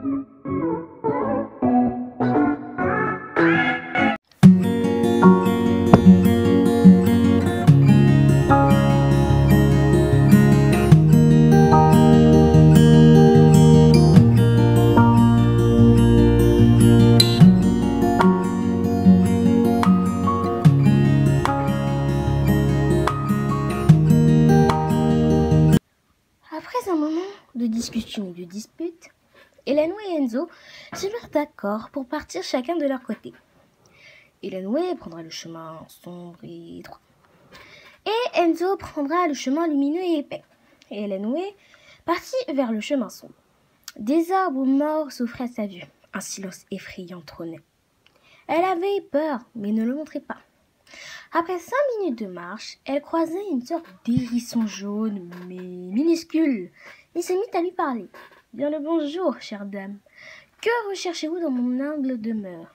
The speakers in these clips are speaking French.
Après un moment de discussion et de dispute, Elanway et Enzo se mirent d'accord pour partir chacun de leur côté. Elanway prendra le chemin sombre et étroit, et Enzo prendra le chemin lumineux et épais. Et Elanway partit vers le chemin sombre. Des arbres morts s'offraient à sa vue. Un silence effrayant trônait. Elle avait peur, mais ne le montrait pas. Après 5 minutes de marche, elle croisait une sorte d'hérisson jaune, mais minuscule. Il se mit à lui parler. « Bien le bonjour, chère dame. Que recherchez-vous dans mon humble demeure ?»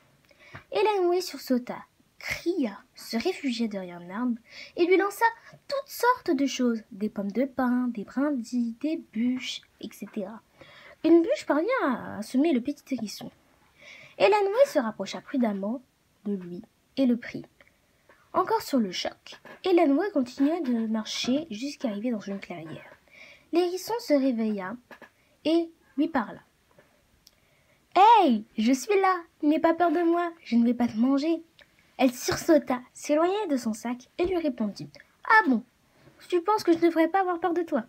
Elanway sursauta, cria, se réfugia derrière un arbre et lui lança toutes sortes de choses, des pommes de pin, des brindilles, des bûches, etc. Une bûche parvint à semer le petit hérisson. Elanway se rapprocha prudemment de lui et le prit. Encore sur le choc, Elanway continua de marcher jusqu'à arriver dans une clairière. L'hérisson se réveilla et lui parla. « Hey, je suis là, n'aie pas peur de moi, je ne vais pas te manger. » Elle sursauta, s'éloigna de son sac et lui répondit. « Ah bon, tu penses que je ne devrais pas avoir peur de toi?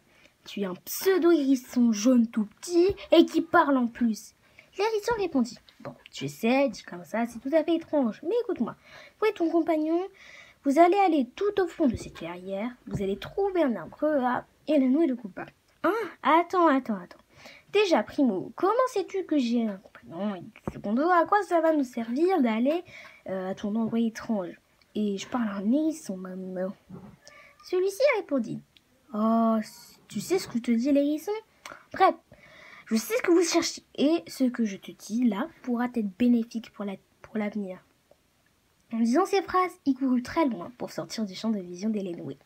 Tu es un pseudo-hérisson jaune tout petit et qui parle en plus. » L'hérisson répondit. « Bon, tu sais, dit comme ça, c'est tout à fait étrange, mais écoute-moi, toi et ton compagnon, vous allez aller tout au fond de cette clairière, vous allez trouver un arbre là, et Elanway le coupa. Hein? Attends. Déjà, primo, comment sais-tu que j'ai un compagnon? Et secondo, à quoi ça va nous servir d'aller à ton endroit étrange? Et je parle à un hérisson, maman. » Celui-ci répondit. « Oh, tu sais ce que te dit l'hérisson? Bref, je sais ce que vous cherchez, et ce que je te dis là pourra être bénéfique pour l'avenir. » En disant ces phrases, il courut très loin pour sortir du champ de vision d'Elanway.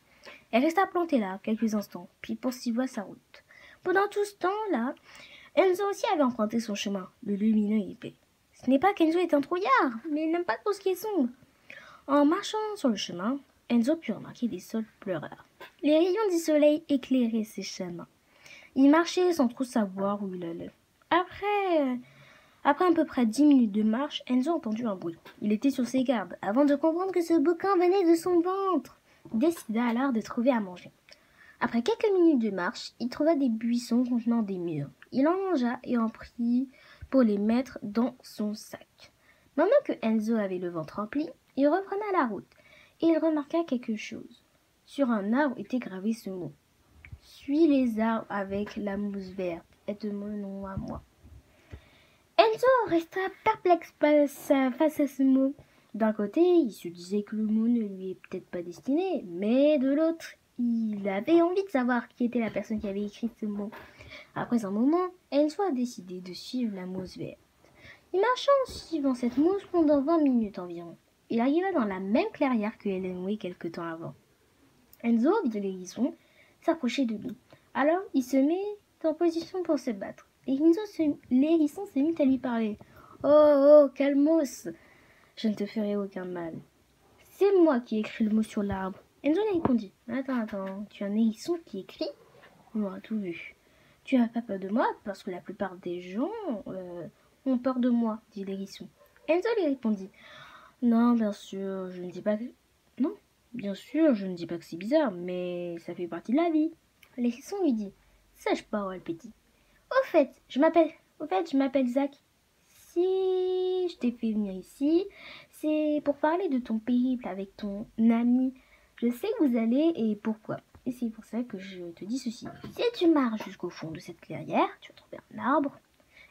Elle resta plantée là quelques instants, puis poursuivit sa route. Pendant tout ce temps-là, Enzo aussi avait emprunté son chemin, le lumineux et épais. Ce n'est pas qu'Enzo est un trouillard, mais il n'aime pas tout ce qui est sombre. En marchant sur le chemin, Enzo put remarquer des sols pleureurs. Les rayons du soleil éclairaient ses chemins. Il marchait sans trop savoir où il allait. Après à peu près 10 minutes de marche, Enzo entendit un bruit. Il était sur ses gardes, avant de comprendre que ce bouquin venait de son ventre. Il décida alors de trouver à manger. Après quelques minutes de marche, il trouva des buissons contenant des mûres. Il en mangea et en prit pour les mettre dans son sac. Maintenant que Enzo avait le ventre rempli, il reprenait la route et il remarqua quelque chose. Sur un arbre était gravé ce mot. « Suis les arbres avec la mousse verte, est mon nom à moi. » Enzo resta perplexe face à ce mot. D'un côté, il se disait que le mot ne lui est peut-être pas destiné, mais de l'autre, il avait envie de savoir qui était la personne qui avait écrit ce mot. Après un moment, Enzo a décidé de suivre la mousse verte. Il marcha en suivant cette mousse pendant 20 minutes environ. Il arriva dans la même clairière que Elanway quelque temps avant. Enzo vit l'hérisson s'approcher de lui. Alors, il se met en position pour se battre. L'hérisson se mit à lui parler. « Oh, calmos, je ne te ferai aucun mal. C'est moi qui ai écrit le mot sur l'arbre. » Enzo lui répondit. « Attends, tu es un hérisson qui écrit? Moi, tout vu. Tu n'as pas peur de moi parce que la plupart des gens ont peur de moi, dit l'hérisson. » Enzo lui répondit. « Non, bien sûr, je ne dis pas que... Non, bien sûr, je ne dis pas que c'est bizarre, mais ça fait partie de la vie. » L'hérisson lui dit. « Sage parole, petit. Au fait, je m'appelle Zach. Si je t'ai fait venir ici, c'est pour parler de ton périple avec ton ami. Je sais où vous allez et pourquoi. Et c'est pour ça que je te dis ceci. Si tu marches jusqu'au fond de cette clairière, tu vas trouver un arbre. »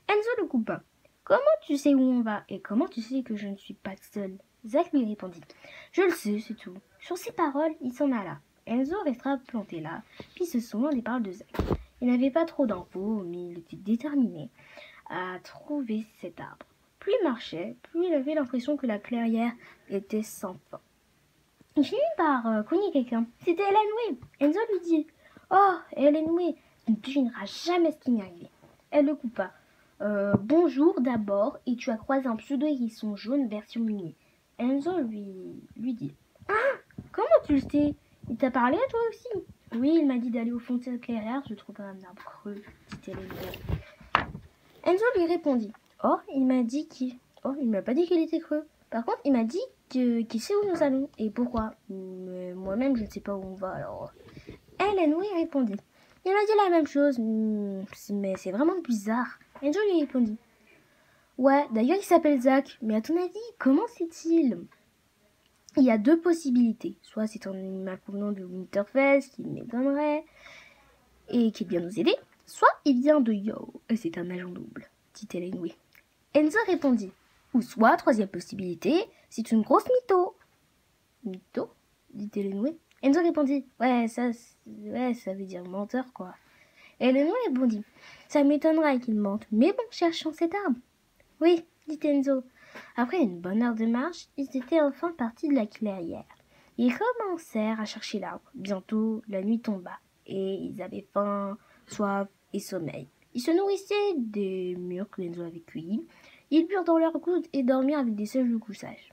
Enzo le coupa. « Comment tu sais où on va et comment tu sais que je ne suis pas seul? » Zach lui répondit. « Je le sais, c'est tout. » Sur ces paroles, il s'en alla. Enzo resta planté là, puis se souvint des paroles de Zach. Il n'avait pas trop d'infos, mais il était déterminé à trouver cet arbre. Plus il marchait, plus il avait l'impression que la clairière était sans fin. Il finit par cogner quelqu'un. C'était Elanway. Enzo lui dit. « Oh, Elanway, tu ne devineras jamais ce qui m'est arrivé. » Elle le coupa. « Bonjour d'abord, et tu as croisé un pseudo-hérisson jaune version minuit. Enzo lui dit. Ah, comment tu le sais? Il t'a parlé à toi aussi? Oui, il m'a dit d'aller au fond de cette clairière, je trouve un arbre creux, dit-elle. Enzo lui répondit. Oh, il m'a pas dit qu'il était creux. Par contre, il m'a dit qu'il sait où nous allons et pourquoi. Mais moi-même, je ne sais pas où on va alors. Hélène, oui, répondit. Il m'a dit la même chose, mais c'est vraiment bizarre. Enzo lui répondit. Ouais, d'ailleurs, il s'appelle Zach, mais à ton avis, comment sait-il? Il y a deux possibilités. Soit c'est un animal provenant de Winterfell, qui m'étonnerait, et qui vient nous aider. Soit il vient de Yo, et c'est un agent double, dit Hélène, oui. Enzo répondit. Ou soit, troisième possibilité, c'est une grosse mytho. Mytho, dit Hélène. Enzo répondit. Ouais, ça veut dire menteur, quoi. Hélène répondit. Ça m'étonnerait qu'il mente, mais bon, cherchons cet arbre. Oui, dit Enzo. Après une bonne heure de marche, ils étaient enfin partis de la clairière. Ils commencèrent à chercher l'arbre. Bientôt, la nuit tomba, et ils avaient faim, soif et sommeil. Ils se nourrissaient des mûres que Enzo avait cueillis. Ils burent dans leurs gouttes et dormirent avec des sèches de couchage.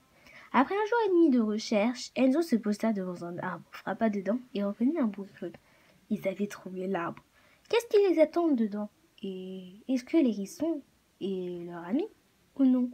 Après un jour et demi de recherche, Enzo se posta devant un arbre, frappa dedans et reconnut un bout creux. Ils avaient trouvé l'arbre. Qu'est-ce qui les attend dedans? Et est-ce que l'hérisson est leur ami ou non?